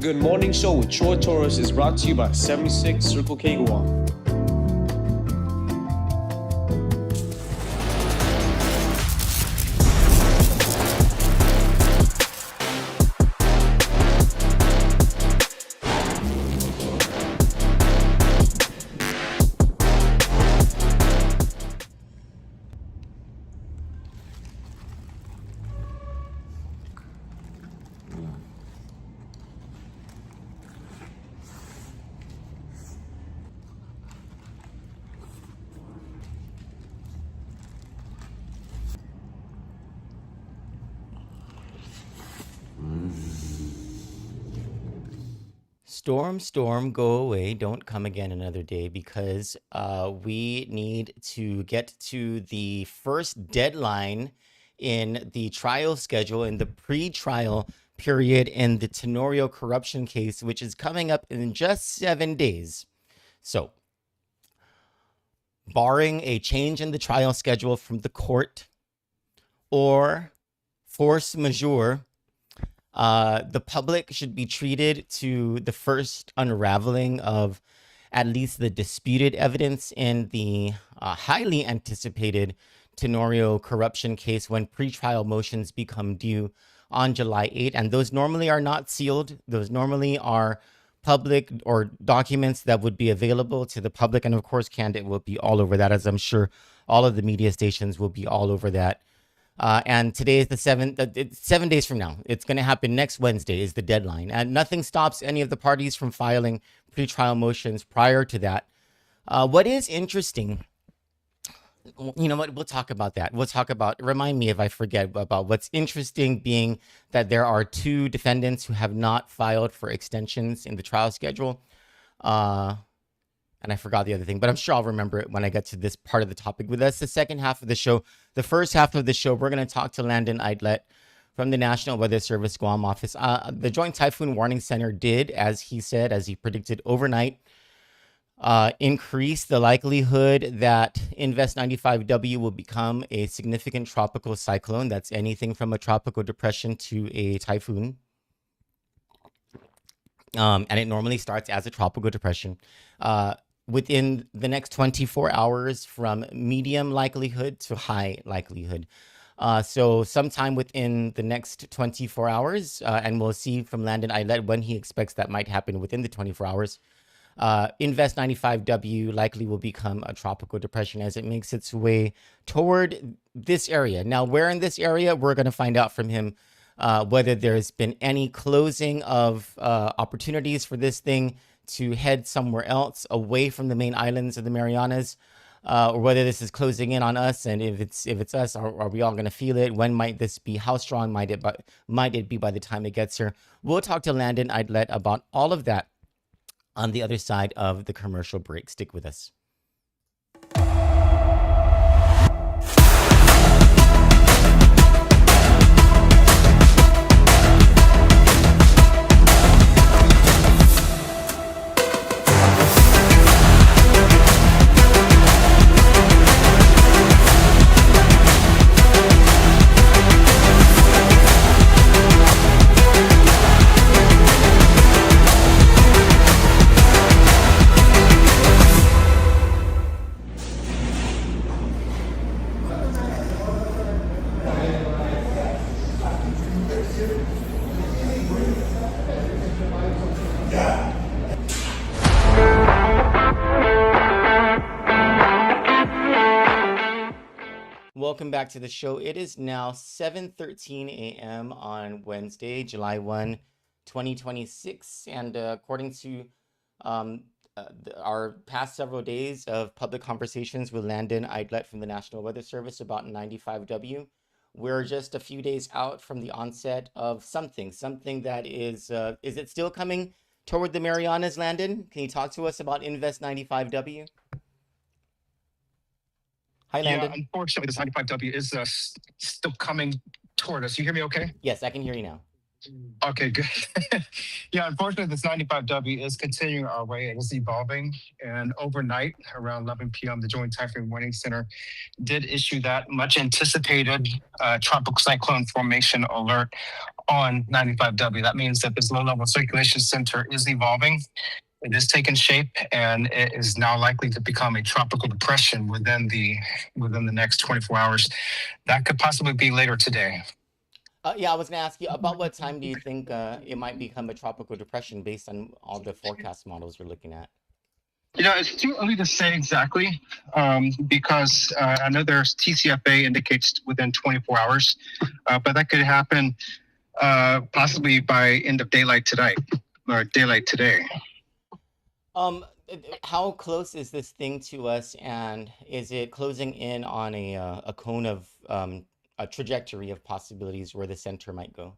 Good Morning Show with Troy Torres is brought to you by 76 Circle K Guam. Storm, storm, go away. Don't come again another day because we need to get to the first deadline in the trial schedule, in the pre-trial period in the Tenorio Corruption Case, which is coming up in just 7 days. So, barring a change in the trial schedule from the court or force majeure, the public should be treated to the first unraveling of at least the disputed evidence in the highly anticipated Tenorio Corruption Case when pretrial motions become due on July 8. And those normally are not sealed. Those normally are public or documents that would be available to the public. And of course, Kandit will be all over that, as I'm sure all of the media stations will be all over that. And today is the 7th, it's 7 days from now. It's going to happen next Wednesday is the deadline. And nothing stops any of the parties from filing pretrial motions prior to that. What is interesting, you know what, we'll talk about that. We'll talk about, remind me if I forget about what's interesting being that there are 2 defendants who have not filed for extensions in the trial schedule. And I forgot the other thing, but I'm sure I'll remember it when I get to this part of the topic. But that's the second half of the show. The first half of the show, we're going to talk to Landon Aydlett from the National Weather Service Guam office. The Joint Typhoon Warning Center did, as he said, as he predicted overnight, increase the likelihood that Invest 95W will become a significant tropical cyclone. That's anything from a tropical depression to a typhoon. And it normally starts as a tropical depression. Within the next 24 hours from medium likelihood to high likelihood. So sometime within the next 24 hours, and we'll see from Landon Aydlett when he expects that might happen within the 24 hours, Invest 95W likely will become a tropical depression as it makes its way toward this area. Now, where in this area, we're going to find out from him whether there's been any closing of opportunities for this thing to head somewhere else away from the main islands of the Marianas, or whether this is closing in on us. And if it's us, are we all going to feel it? When might this be? How strong might it be by the time it gets here? We'll talk to Landon Aydlett about all of that on the other side of the commercial break. Stick with us. Welcome back to the show. It is now 7:13 a.m. on Wednesday, July 1, 2026. And according to our past several days of public conversations with Landon Aydlett from the National Weather Service about 95W, we're just a few days out from the onset of something that is it still coming toward the Marianas, Landon? Can you talk to us about Invest 95W? Hi, Landon. Yeah, unfortunately, this 95W is still coming toward us. You hear me okay? Yes, I can hear you now. Okay, good. Yeah, unfortunately, this 95W is continuing our way. It is evolving. And overnight, around 11 p.m., the Joint Typhoon Warning Center did issue that much anticipated tropical cyclone formation alert on 95W. That means that this low level circulation center is evolving. It is taking shape, and it is now likely to become a tropical depression within the next 24 hours. That could possibly be later today. Yeah, I was going to ask you about what time do you think it might become a tropical depression based on all the forecast models you're looking at? It's too early to say exactly because I know there's TCFA indicates within 24 hours, but that could happen possibly by end of daylight tonight or daylight today. How close is this thing to us, and is it closing in on a cone of a trajectory of possibilities where the center might go?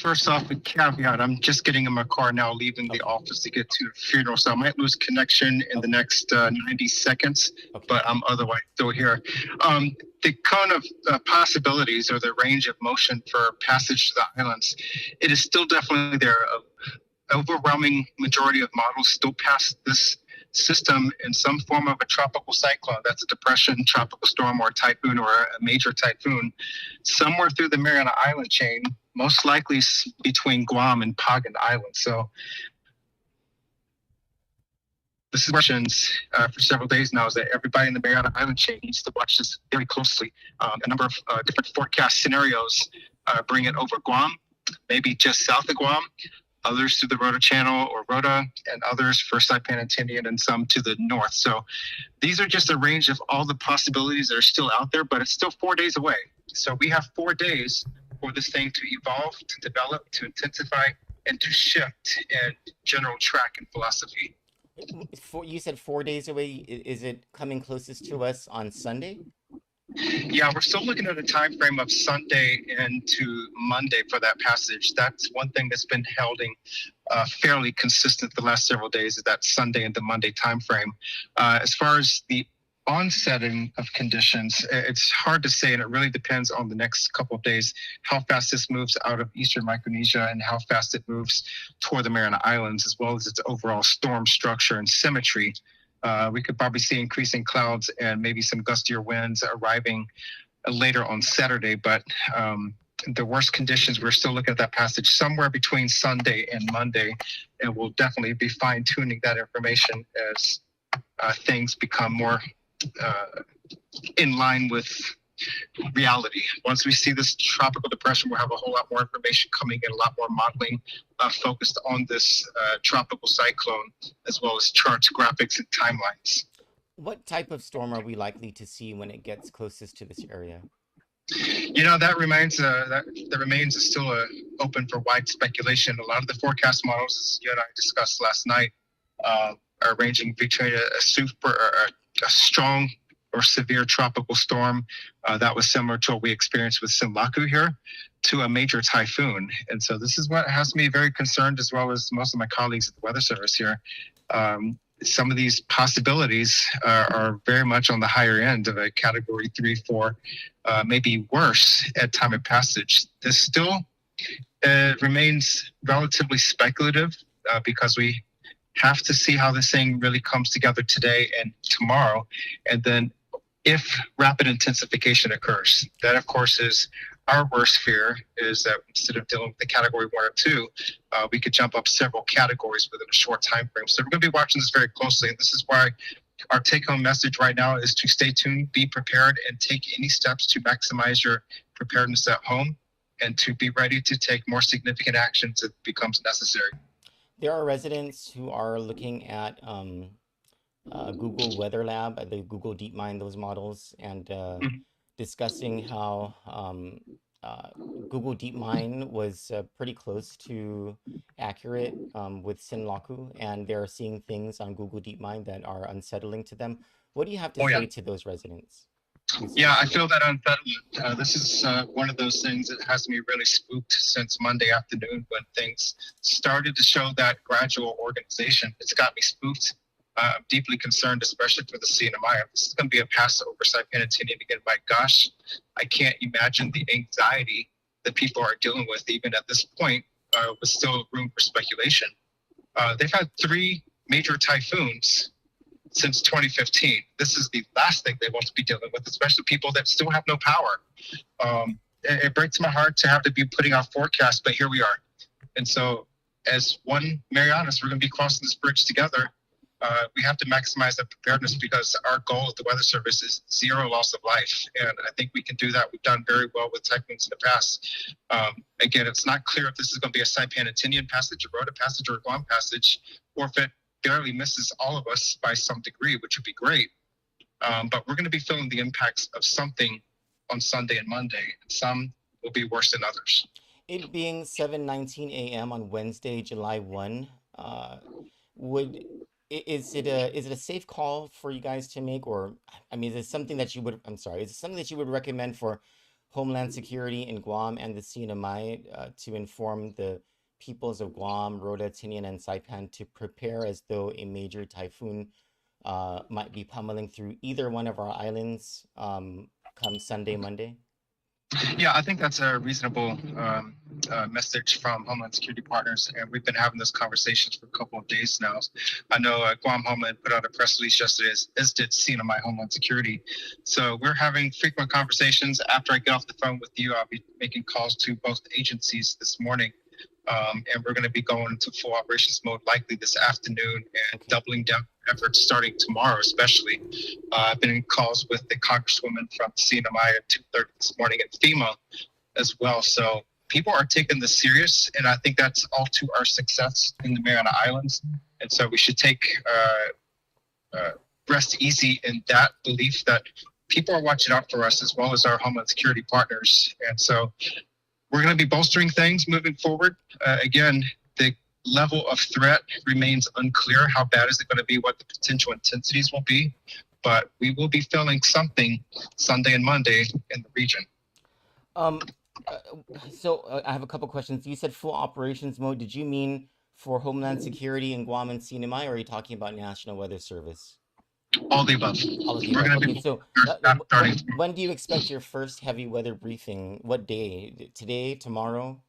First off, a caveat, I'm just getting in my car now, leaving the office to get to a funeral, so I might lose connection in the next 90 seconds, but I'm otherwise still here. The cone of possibilities or the range of motion for passage to the islands, it is still definitely there. Overwhelming majority of models still pass this system in some form of a tropical cyclone. That's a depression, tropical storm, or a typhoon, or a major typhoon, somewhere through the Mariana Island chain, most likely between Guam and Pagan Island. So this is questions for several days now is that everybody in the Mariana Island chain needs to watch this very closely. A number of different forecast scenarios bring it over Guam, maybe just south of Guam, others through the Rota Channel or Rota, and others for Saipan and Tinian, and some to the north. So these are just a range of all the possibilities that are still out there, but it's still 4 days away. So we have 4 days for this thing to evolve, to develop, to intensify, and to shift in general track and philosophy. You said 4 days away. Is it coming closest to us on Sunday? Yeah, we're still looking at a time frame of Sunday into Monday for that passage. That's one thing that's been holding fairly consistent the last several days, is that Sunday into Monday time frame. As far as the onsetting of conditions, it's hard to say, and it really depends on the next couple of days, how fast this moves out of eastern Micronesia and how fast it moves toward the Mariana Islands, as well as its overall storm structure and symmetry. We could probably see increasing clouds and maybe some gustier winds arriving later on Saturday, but the worst conditions, we're still looking at that passage somewhere between Sunday and Monday, and we'll definitely be fine-tuning that information as things become more in line with reality. Once we see this tropical depression, we'll have a whole lot more information coming in, a lot more modeling focused on this tropical cyclone, as well as charts, graphics, and timelines. What type of storm are we likely to see when it gets closest to this area? That remains still open for wide speculation. A lot of the forecast models, as you and I discussed last night, are ranging between a strong or severe tropical storm that was similar to what we experienced with Sinlaku here, to a major typhoon. And so this is what has me very concerned, as well as most of my colleagues at the Weather Service here. Some of these possibilities are very much on the higher end of a category 3, 4, maybe worse at time of passage. This still remains relatively speculative because we have to see how this thing really comes together today and tomorrow. And then if rapid intensification occurs, that of course is our worst fear, is that instead of dealing with the category 1 or 2, we could jump up several categories within a short time frame. So we're going to be watching this very closely. And this is why our take-home message right now is to stay tuned, be prepared, and take any steps to maximize your preparedness at home, and to be ready to take more significant actions if it becomes necessary. There are residents who are looking at Google Weather Lab, the Google DeepMind, those models, and discussing how Google DeepMind was pretty close to accurate with Sinlaku, and they're seeing things on Google DeepMind that are unsettling to them. What do you have to say to those residents? Yeah, I feel that unsettlement. This is one of those things that has me really spooked since Monday afternoon, when things started to show that gradual organization. It's got me spooked. I'm deeply concerned, especially for the CNMI. This is going to be a pass over Saipan and Tinian again. My gosh, I can't imagine the anxiety that people are dealing with, even at this point, with still room for speculation. They've had 3 major typhoons since 2015. This is the last thing they want to be dealing with, especially people that still have no power. It breaks my heart to have to be putting out forecasts, but here we are. And so as one Marianas, we're going to be crossing this bridge together. We have to maximize that preparedness because our goal at the Weather Service is 0 loss of life. And I think we can do that. We've done very well with typhoons in the past. Again, it's not clear if this is going to be a Saipan and Tinian passage, a Rota passage, or a Guam passage, or if it barely misses all of us by some degree, which would be great. But we're going to be feeling the impacts of something on Sunday and Monday. And some will be worse than others. It being 7:19 a.m. on Wednesday, July 1, is it a safe call for you guys to make, or I mean, is it something that you would? I'm sorry, is it something that you would recommend for Homeland Security in Guam and the CNMI to inform the peoples of Guam, Rota, Tinian, and Saipan to prepare as though a major typhoon might be pummeling through either one of our islands come Sunday, Monday? Yeah, I think that's a reasonable message from Homeland Security partners, and we've been having those conversations for a couple of days now. I know Guam Homeland put out a press release yesterday, as did CNMI Homeland Security. So we're having frequent conversations. After I get off the phone with you, I'll be making calls to both agencies this morning, and we're going to be going into full operations mode likely this afternoon and doubling down efforts starting tomorrow, especially. I've been in calls with the Congresswoman from CNMI at 2:30 this morning at FEMA as well. So people are taking this serious, and I think that's all to our success in the Mariana Islands. And so we should take rest easy in that belief that people are watching out for us as well as our Homeland Security partners. And so we're going to be bolstering things moving forward. Again, the level of threat remains unclear. How bad is it going to be? What the potential intensities will be? But we will be feeling something Sunday and Monday in the region. So I have a couple questions. You said full operations mode. Did you mean for Homeland Security in Guam and CNMI, or are you talking about National Weather Service? All the above. All of the above. Okay, so when do you expect your first heavy weather briefing? What day? Today? Tomorrow?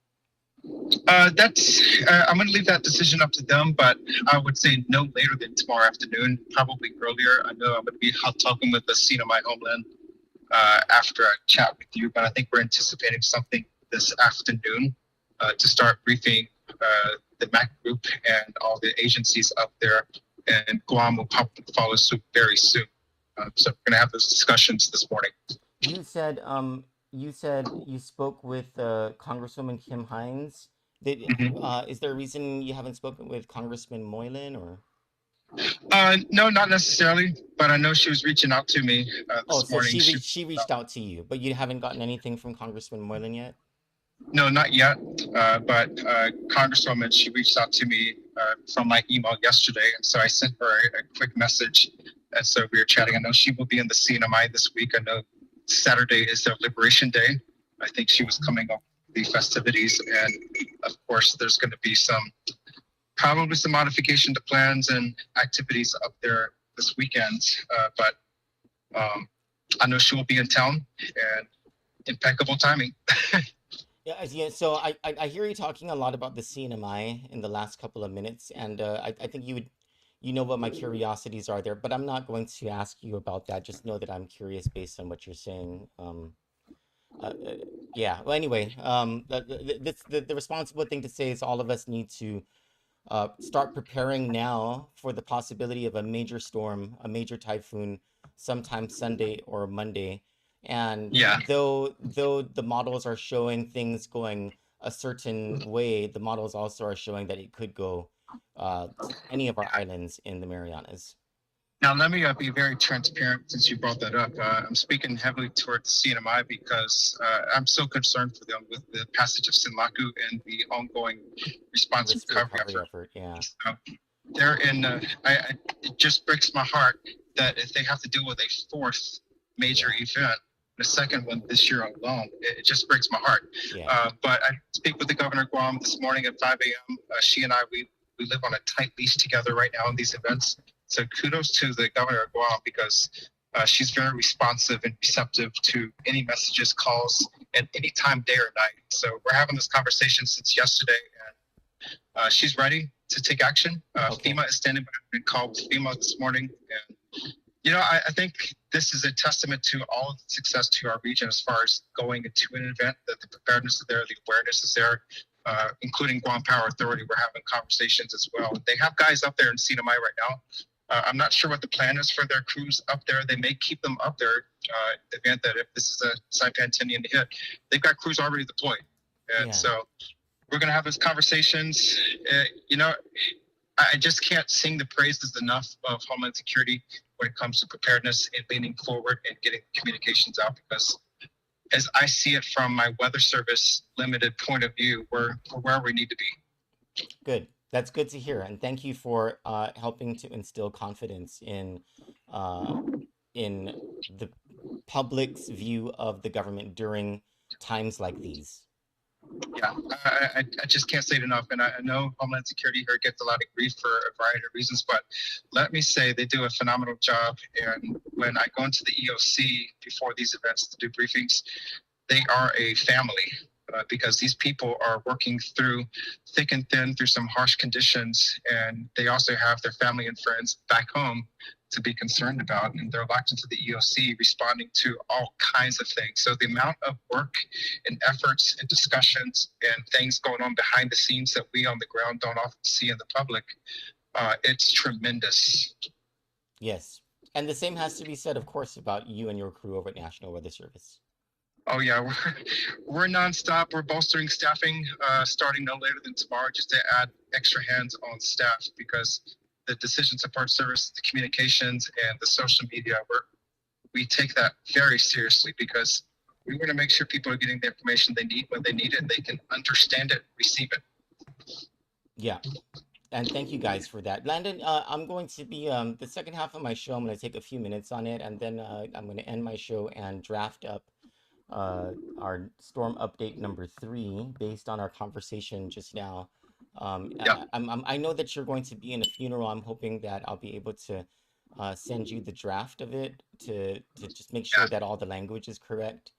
I'm going to leave that decision up to them, but I would say no later than tomorrow afternoon, probably earlier. I know I'm going to be talking with the CNMI Homeland after I chat with you, but I think we're anticipating something this afternoon to start briefing the MAC group and all the agencies up there, and Guam will probably follow suit very soon. So we're going to have those discussions this morning. You said you spoke with Congresswoman Kim Hines. Is there a reason you haven't spoken with Congressman Moylan, or? No, not necessarily, but I know she was reaching out to me this morning. She reached out to you, but you haven't gotten anything from Congressman Moylan yet? No, not yet. But Congresswoman, she reached out to me from my email yesterday, and so I sent her a quick message, and so we were chatting. I know she will be in the CNMI this week. I know Saturday is their Liberation Day. I think she was coming up with the festivities, and of course, there's going to be probably some modification to plans and activities up there this weekend. But I know she will be in town, and impeccable timing. Yeah. So I hear you talking a lot about the CNMI in the last couple of minutes, and I think you know what my curiosities are there, but I'm not going to ask you about that. Just know that I'm curious based on what you're saying. Yeah. Well, anyway, the responsible thing to say is all of us need to start preparing now for the possibility of a major storm, a major typhoon, sometime Sunday or Monday. And though the models are showing things going a certain way, the models also are showing that it could go any of our islands in the Marianas. Now, let me be very transparent since you brought that up. I'm speaking heavily towards CNMI because I'm so concerned for them with the passage of Sinlaku and the ongoing response and recovery effort. Yeah. So they're in, it just breaks my heart that if they have to deal with a fourth major event, the second one this year alone, it just breaks my heart. Yeah. But I speak with the governor of Guam this morning at 5 a.m. She and I, we live on a tight leash together right now in these events. So kudos to the governor of Guam because she's very responsive and receptive to any messages, calls, at any time, day or night. So we're having this conversation since yesterday, and she's ready to take action. Okay. FEMA is standing by. We called with FEMA this morning, and I think this is a testament to all of the success to our region as far as going into an event, that the preparedness is there, the awareness is there, including Guam Power Authority. We're having conversations as well. They have guys up there in CNMI right now. I'm not sure what the plan is for their crews up there. They may keep them up there in the event that if this is a Saipan Tinian hit, they've got crews already deployed. And so we're going to have those conversations. I just can't sing the praises enough of Homeland Security when it comes to preparedness and leaning forward and getting communications out, because as I see it from my Weather Service limited point of view, we're where we need to be. Good. That's good to hear, and thank you for helping to instill confidence in the public's view of the government during times like these. Yeah, I just can't say it enough, and I know Homeland Security here gets a lot of grief for a variety of reasons, but let me say they do a phenomenal job. And when I go into the EOC before these events to do briefings, they are a family. Because these people are working through thick and thin through some harsh conditions, and they also have their family and friends back home to be concerned about, and they're locked into the EOC responding to all kinds of things. So the amount of work and efforts and discussions and things going on behind the scenes that we on the ground don't often see in the public, it's tremendous. Yes, and the same has to be said, of course, about you and your crew over at National Weather Service. Oh yeah, we're nonstop. We're bolstering staffing starting no later than tomorrow, just to add extra hands on staff, because the decision support service, the communications, and the social media, we take that very seriously, because we want to make sure people are getting the information they need when they need it, and they can understand it, receive it. Yeah, and thank you guys for that. Landon, I'm going to be the second half of my show. I'm going to take a few minutes on it, and then I'm going to end my show and draft up our storm update number 3 based on our conversation just now. I know that you're going to be in a funeral. I'm hoping that I'll be able to send you the draft of it to just make sure that all the language is correct.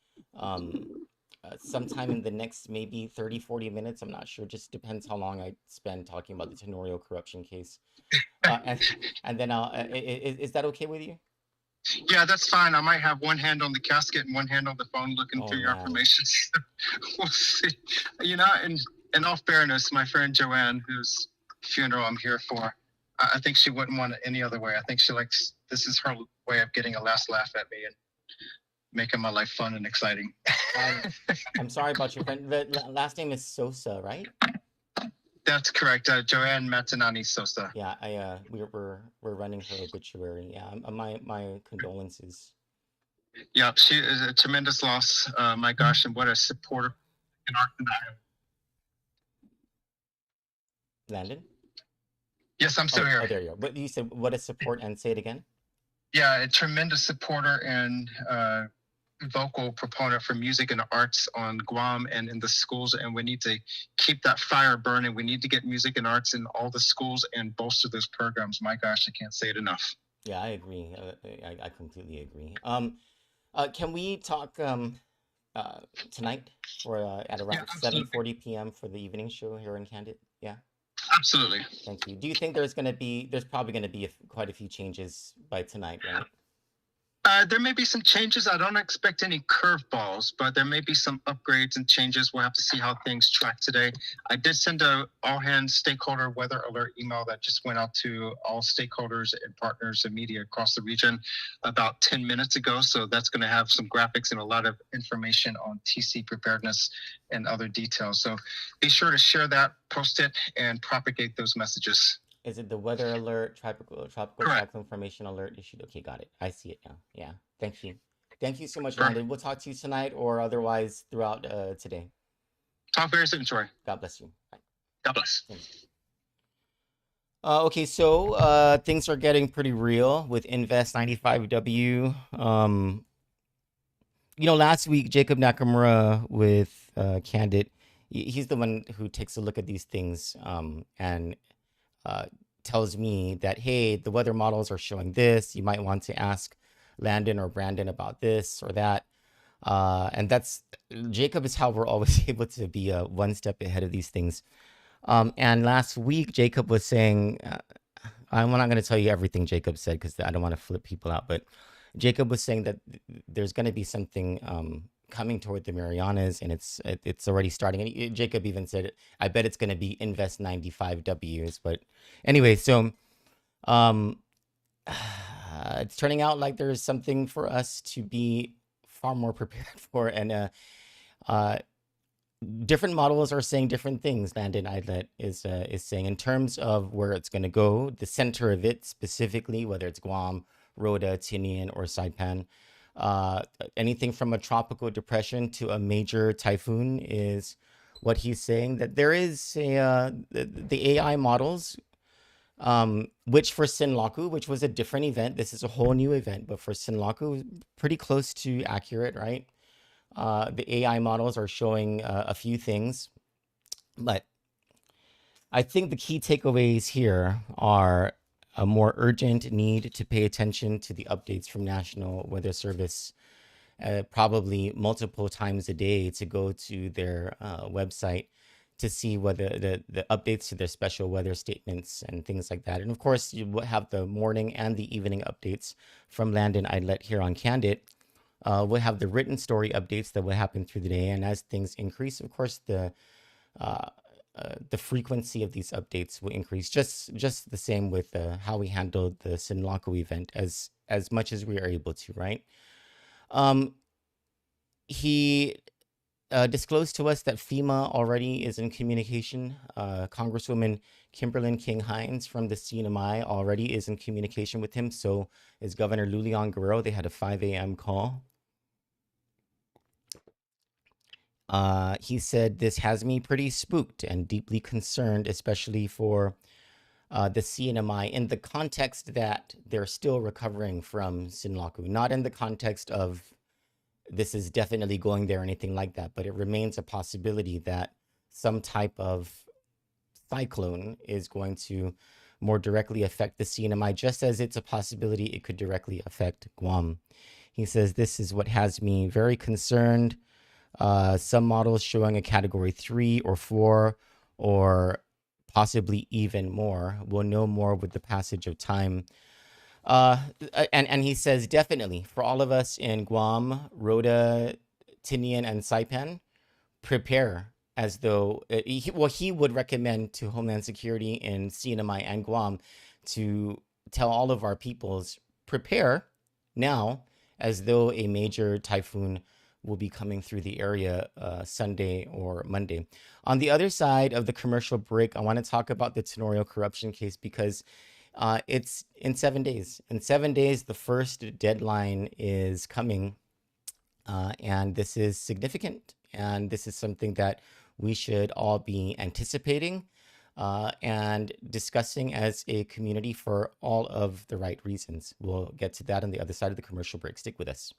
Sometime in the next maybe 30-40 minutes, I'm not sure, just depends how long I spend talking about the Tenorio Corruption Case. And then is that okay with you? Yeah, that's fine. I might have one hand on the casket and one hand on the phone looking through your information. We'll see. In all fairness, my friend Joanne, whose funeral I'm here for, I think she wouldn't want it any other way. I think this is her way of getting a last laugh at me and making my life fun and exciting. I'm sorry about your friend. The last name is Sosa, right? That's correct. Joanne Matanani Sosa. Yeah, we're running her obituary. Yeah, my condolences. Yeah, she is a tremendous loss. My gosh, and what a supporter in our denial. Landon? Yes, I'm still here. Oh, there you go. But you said what a support, and say it again. Yeah, a tremendous supporter and vocal proponent for music and arts on Guam and in the schools, and we need to keep that fire burning. We need to get music and arts in all the schools and bolster those programs. My gosh, I can't say it enough. Yeah, I agree. I completely agree. Can we talk tonight for at around 7:40 p.m. for the evening show here in Kandit? Yeah. Absolutely. Thank you. Do you think there's probably going to be quite a few changes by tonight, right? There may be some changes. I don't expect any curveballs, but there may be some upgrades and changes. We'll have to see how things track today. I did send a all-hands stakeholder weather alert email that just went out to all stakeholders and partners and media across the region about 10 minutes ago. So that's going to have some graphics and a lot of information on TC preparedness and other details. So be sure to share that, post it, and propagate those messages. Is it the weather alert, tropical cyclone formation alert issued? Okay, got it. I see it now. Yeah, thank you. Thank you so much, Landon. We'll talk to you tonight or otherwise throughout today. Talk very soon, Troy. God bless you. Bye. God bless. Okay, so things are getting pretty real with Invest 95W. Last week, Jacob Nakamura with Kandit, he's the one who takes a look at these things and tells me that, hey, the weather models are showing this. You might want to ask Landon or Brandon about this or that. And that's Jacob is how we're always able to be one step ahead of these things. And last week, Jacob was saying, I'm not going to tell you everything Jacob said because I don't want to flip people out, but Jacob was saying that there's going to be something coming toward the Marianas, and it's already starting. And Jacob even said, I bet it's going to be Invest 95 Ws. But anyway, so it's turning out like there's something for us to be far more prepared for. And different models are saying different things. Landon Aydlett is saying in terms of where it's going to go, the center of it specifically, whether it's Guam, Rota, Tinian, or Saipan. Anything from a tropical depression to a major typhoon is what he's saying. That there is the AI models, which for Sinlaku, which was a different event, this is a whole new event, but for Sinlaku, pretty close to accurate, right? The AI models are showing a few things, but I think the key takeaways here are a more urgent need to pay attention to the updates from National Weather Service, probably multiple times a day, to go to their website to see whether the updates to their special weather statements and things like that. And of course, you will have the morning and the evening updates from Landon Aydlett here on Kandit. We'll have the written story updates that will happen through the day. And as things increase, of course, the frequency of these updates will increase, just the same with how we handled the Sinlaku event as much as we are able to, right? He disclosed to us that FEMA already is in communication. Congresswoman Kimberlyn King Hines from the CNMI already is in communication with him. So is Governor Lulian Guerrero. They had a 5 a.m. call. He said, this has me pretty spooked and deeply concerned, especially for the CNMI in the context that they're still recovering from Sinlaku, not in the context of this is definitely going there or anything like that, but it remains a possibility that some type of cyclone is going to more directly affect the CNMI, just as it's a possibility it could directly affect Guam. He says, this is what has me very concerned. Some models showing a category 3 or 4 or possibly even more. We'll know more with the passage of time. And he says, definitely, for all of us in Guam, Rota, Tinian, and Saipan, prepare as though, he would recommend to Homeland Security in CNMI and Guam to tell all of our peoples, prepare now as though a major typhoon will be coming through the area Sunday or Monday. On the other side of the commercial break, I want to talk about the Tenorio Corruption Case because it's in 7 days. In 7 days, the first deadline is coming, and this is significant, and this is something that we should all be anticipating and discussing as a community for all of the right reasons. We'll get to that on the other side of the commercial break. Stick with us.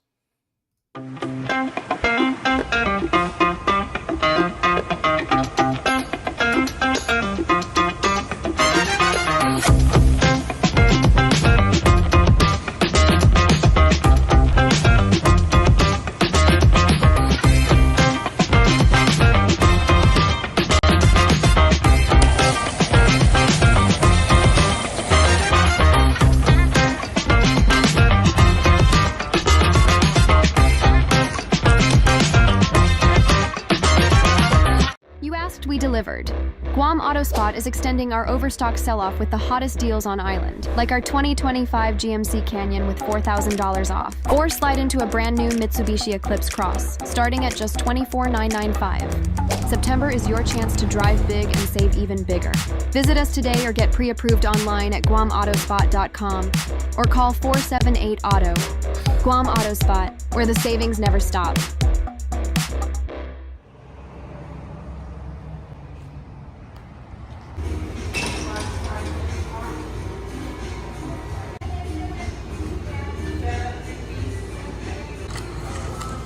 We delivered. Guam AutoSpot is extending our overstock sell-off with the hottest deals on island, like our 2025 GMC Canyon with $4,000 off, or slide into a brand new Mitsubishi Eclipse Cross, starting at just $24,995. September is your chance to drive big and save even bigger. Visit us today or get pre-approved online at guamautospot.com or call 478-AUTO. Guam AutoSpot, where the savings never stop.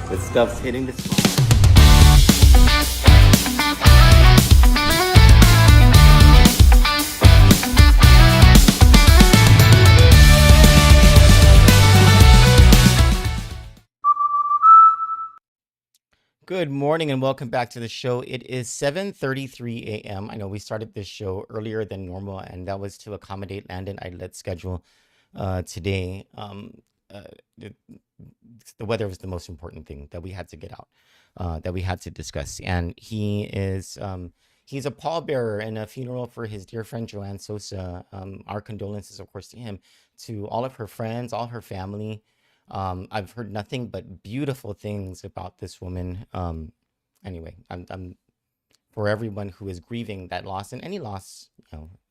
The stuff's hitting the spot. Good morning and welcome back to the show. It is 7:33 a.m. I know we started this show earlier than normal, and that was to accommodate Landon Aydlett's schedule today. The, the weather was the most important thing that we had to get out, that we had to discuss. And he's a pallbearer in a funeral for his dear friend Joanne Sosa. Our condolences, of course, to him, to all of her friends, all her family. I've heard nothing but beautiful things about this woman. Anyway, I'm for everyone who is grieving that loss, and any loss,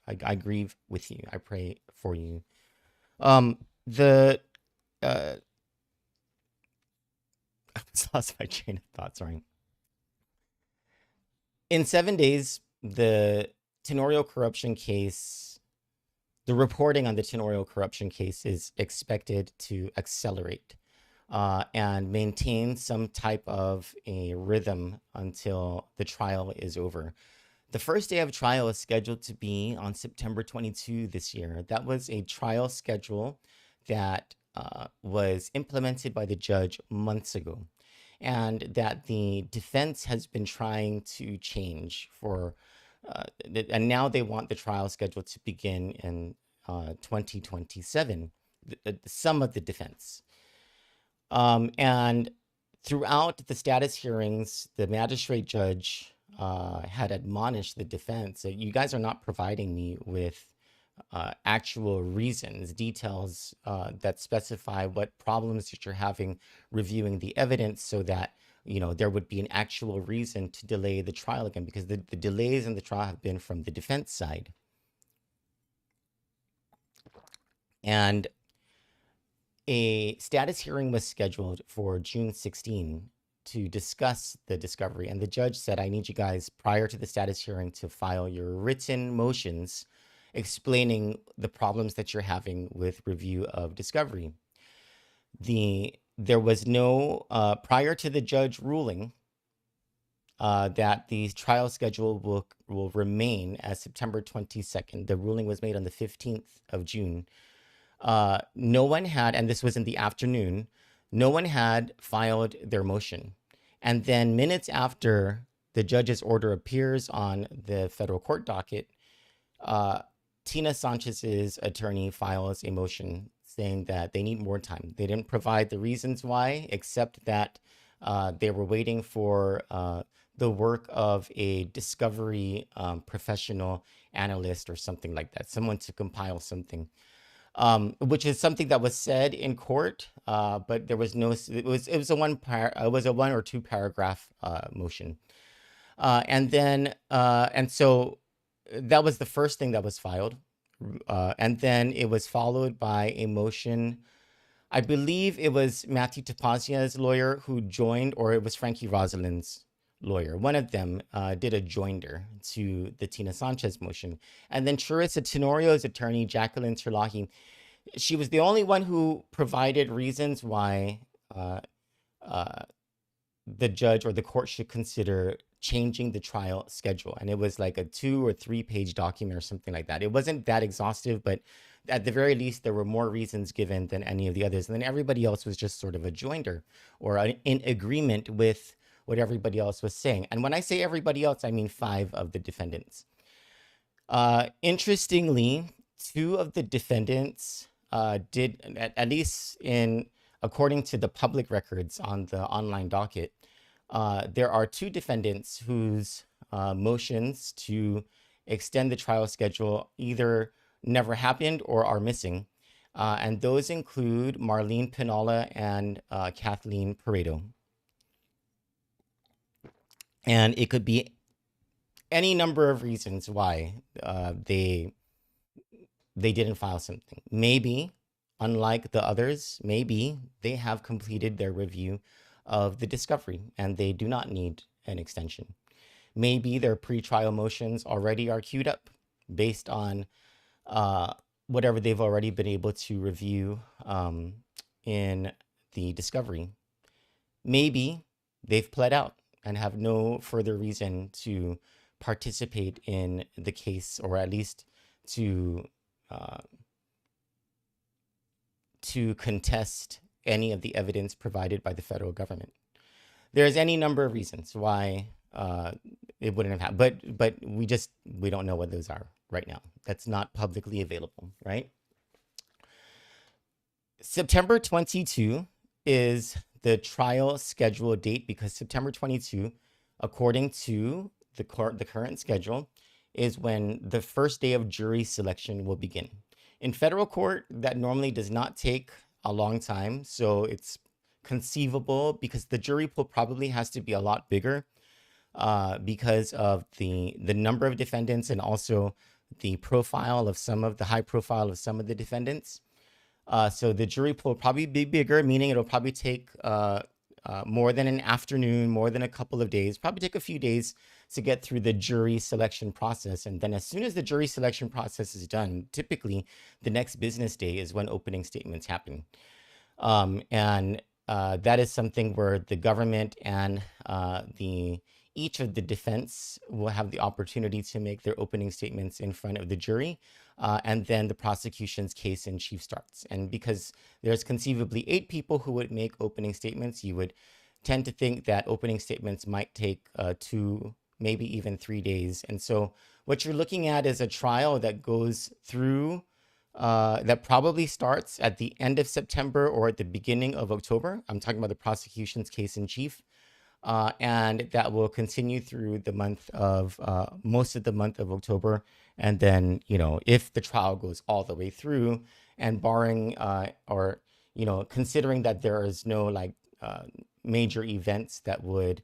I grieve with you. I pray for you. The I lost my train of thought. Sorry. In 7 days, the Tenorio Corruption Case, the reporting on the Tenorio Corruption Case is expected to accelerate and maintain some type of a rhythm until the trial is over. The first day of trial is scheduled to be on September 22 this year. That was a trial schedule that was implemented by the judge months ago, and that the defense has been trying to change for, and now they want the trial schedule to begin in 2027, some of the defense. And throughout the status hearings, the magistrate judge had admonished the defense that you guys are not providing me with actual reasons, details that specify what problems that you're having reviewing the evidence, so that there would be an actual reason to delay the trial again, because the delays in the trial have been from the defense side. And a status hearing was scheduled for June 16 to discuss the discovery. And the judge said, I need you guys, prior to the status hearing, to file your written motions explaining the problems that you're having with review of discovery. There was no, prior to the judge ruling that the trial schedule will remain as September 22nd. The ruling was made on the 15th of June. No one had, and this was in the afternoon, no one had filed their motion. And then minutes after the judge's order appears on the federal court docket, Tina Sanchez's attorney files a motion saying that they need more time. They didn't provide the reasons why, except that they were waiting for the work of a discovery professional analyst or something like that, someone to compile something. Which is something that was said in court, but there was no. It was a one or two paragraph motion, and so that was the first thing that was filed, and then it was followed by a motion. I believe it was Matthew Tapazia's lawyer who joined, or it was Frankie Rosalind's lawyer. One of them did a joinder to the Tina Sanchez motion. And then Charissa Tenorio's attorney, Jacqueline Terlahi, she was the only one who provided reasons why the judge or the court should consider changing the trial schedule. And it was like a 2 or 3 page document or something like that. It wasn't that exhaustive, but at the very least, there were more reasons given than any of the others. And then everybody else was just sort of a joinder or in agreement with what everybody else was saying. And when I say everybody else, I mean 5 of the defendants. Interestingly, 2 of the defendants did, at least according to the public records on the online docket, there are 2 defendants whose motions to extend the trial schedule either never happened or are missing. And those include Marlene Pinola and Kathleen Pareto. And it could be any number of reasons why they didn't file something. Maybe, unlike the others, maybe they have completed their review of the discovery and they do not need an extension. Maybe their pretrial motions already are queued up based on whatever they've already been able to review in the discovery. Maybe they've pled out and have no further reason to participate in the case, or at least to contest any of the evidence provided by the federal government. there's any number of reasons why it wouldn't have happened, but we don't know what those are right now. That's not publicly available, right? September 22 is the trial schedule date, because September 22, according to the current schedule, is when the first day of jury selection will begin. In federal court, that normally does not take a long time, so it's conceivable, because the jury pool probably has to be a lot bigger because of the number of defendants, and also the profile of the high profile of some of the defendants. So the jury pool will probably be bigger, meaning it'll probably take more than an afternoon, more than a couple of days, probably take a few days to get through the jury selection process. And then as soon as the jury selection process is done, typically the next business day is when opening statements happen. That is something where the government and each of the defense will have the opportunity to make their opening statements in front of the jury, and then the prosecution's case in chief starts. And because there's conceivably 8 people who would make opening statements, you would tend to think that opening statements might take 2, maybe even 3 days. And so what you're looking at is a trial that goes through, that probably starts at the end of September or at the beginning of October. I'm talking about the prosecution's case in chief. And that will continue through the month of, most of the month of October. And then, if the trial goes all the way through, and barring, considering that there is no major events that would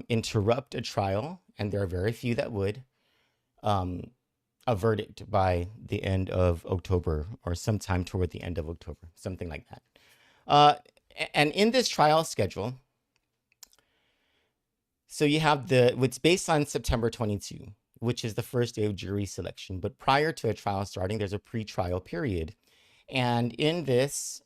interrupt a trial, and there are very few that would, a verdict by the end of October, or sometime toward the end of October, something like that. And in this trial schedule, so you have it's based on September 22, which is the first day of jury selection. But prior to a trial starting, there's a pre-trial period. And in this,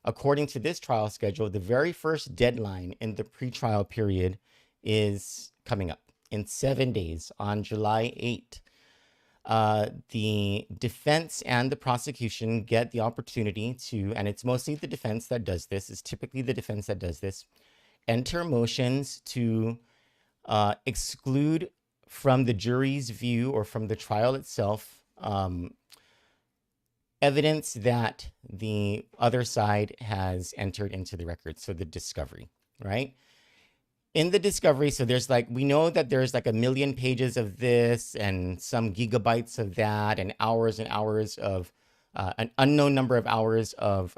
according to this trial schedule, the very first deadline in the pre-trial period is coming up in 7 days, on July 8. The defense and the prosecution get the opportunity to, and it's mostly the defense that does this, it's typically the defense that does this, enter motions to exclude from the jury's view or from the trial itself evidence that the other side has entered into the record. So the discovery, right? In the discovery, so we know that there's 1 million pages of this and some gigabytes of that, and hours of an unknown number of hours of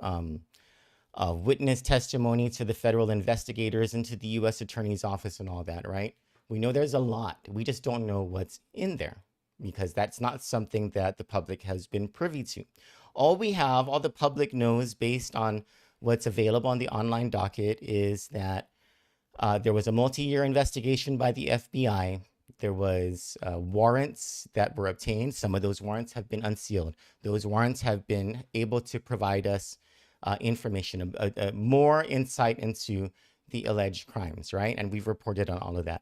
witness testimony to the federal investigators and to the U.S. Attorney's Office and all that, right? We know there's a lot. We just don't know what's in there, because that's not something that the public has been privy to. All the public knows based on what's available on the online docket is that there was a multi-year investigation by the FBI. There was warrants that were obtained. Some of those warrants have been unsealed. Those warrants have been able to provide us information, more insight into the alleged crimes, right? And we've reported on all of that.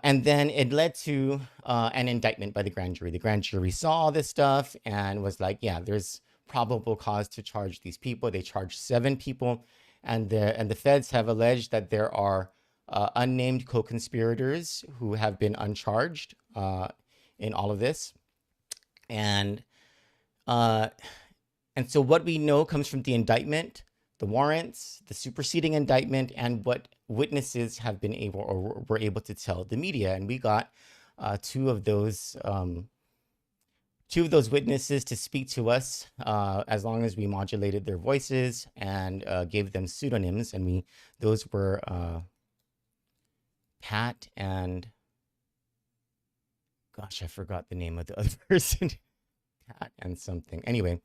And then it led to an indictment by the grand jury. The grand jury saw all this stuff and was like, yeah, there's probable cause to charge these people. They charged 7 people, and the feds have alleged that there are unnamed co-conspirators who have been uncharged in all of this. And so what we know comes from the indictment, the warrants, the superseding indictment, and what witnesses have been able or were able to tell the media. And we got two of those witnesses to speak to us, as long as we modulated their voices and gave them pseudonyms. And those were Pat and, gosh, I forgot the name of the other person. Pat and something. Anyway.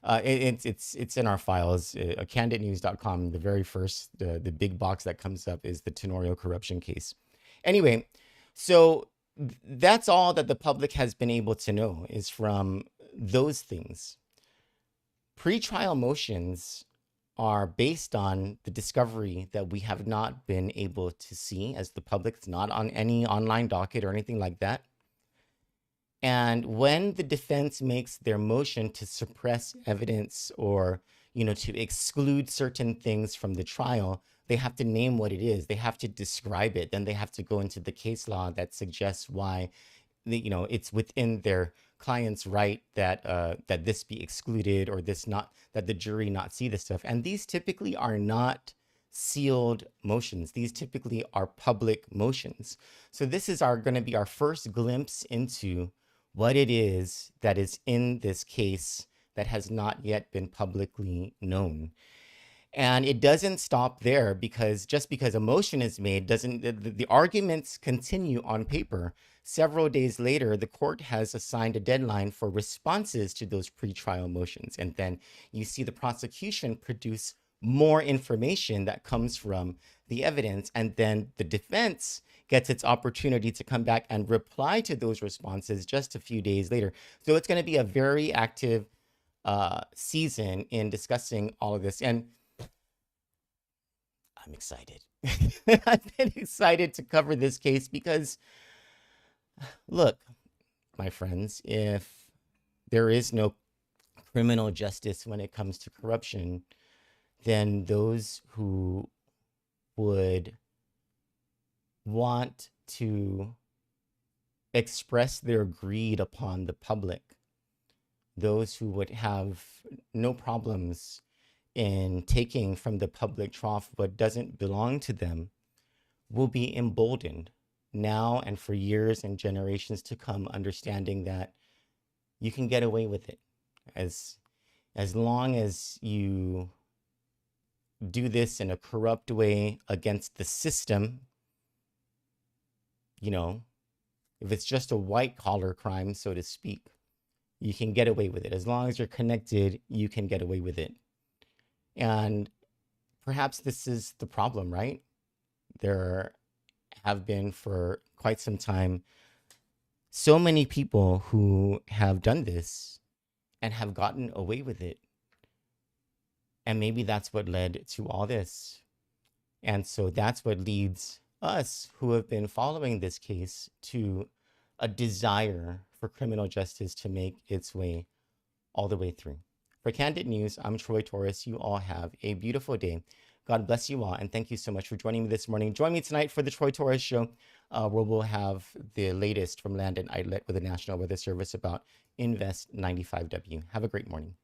It's in our files. Kanditnews.com. The very first, the big box that comes up is the Tenorio Corruption Case. Anyway, so that's all that the public has been able to know is from those things. Pre-trial motions are based on the discovery that we have not been able to see as the public. It's not on any online docket or anything like that. And when the defense makes their motion to suppress evidence or, to exclude certain things from the trial, they have to name what it is. They have to describe it. Then they have to go into the case law that suggests why, it's within their client's right that that this be excluded, or this not, that the jury not see this stuff. And these typically are not sealed motions. These typically are public motions. So this is going to be our first glimpse into what it is that is in this case that has not yet been publicly known. And it doesn't stop there, because just because a motion is made doesn't, the arguments continue on paper. Several days later, the court has assigned a deadline for responses to those pretrial motions. And then you see the prosecution produce more information that comes from the evidence. And then the defense gets its opportunity to come back and reply to those responses just a few days later. So it's going to be a very active season in discussing all of this. And I'm excited. I've been excited to cover this case because, look, my friends, if there is no criminal justice when it comes to corruption, then those who would want to express their greed upon the public, those who would have no problems in taking from the public trough what doesn't belong to them, will be emboldened now and for years and generations to come, understanding that you can get away with it. As long as you do this in a corrupt way against the system, if it's just a white collar crime, so to speak, you can get away with it. As long as you're connected, you can get away with it. And perhaps this is the problem, right? There have been for quite some time so many people who have done this and have gotten away with it. And maybe that's what led to all this. And so that's what leads us who have been following this case to a desire for criminal justice to make its way all the way through. For Kandit News, I'm Troy Torres. You all have a beautiful day. God bless you all, and thank you so much for joining me this morning. Join me tonight for the Troy Torres Show, where we'll have the latest from Landon Aydlett with the National Weather Service about Invest 95W. Have a great morning.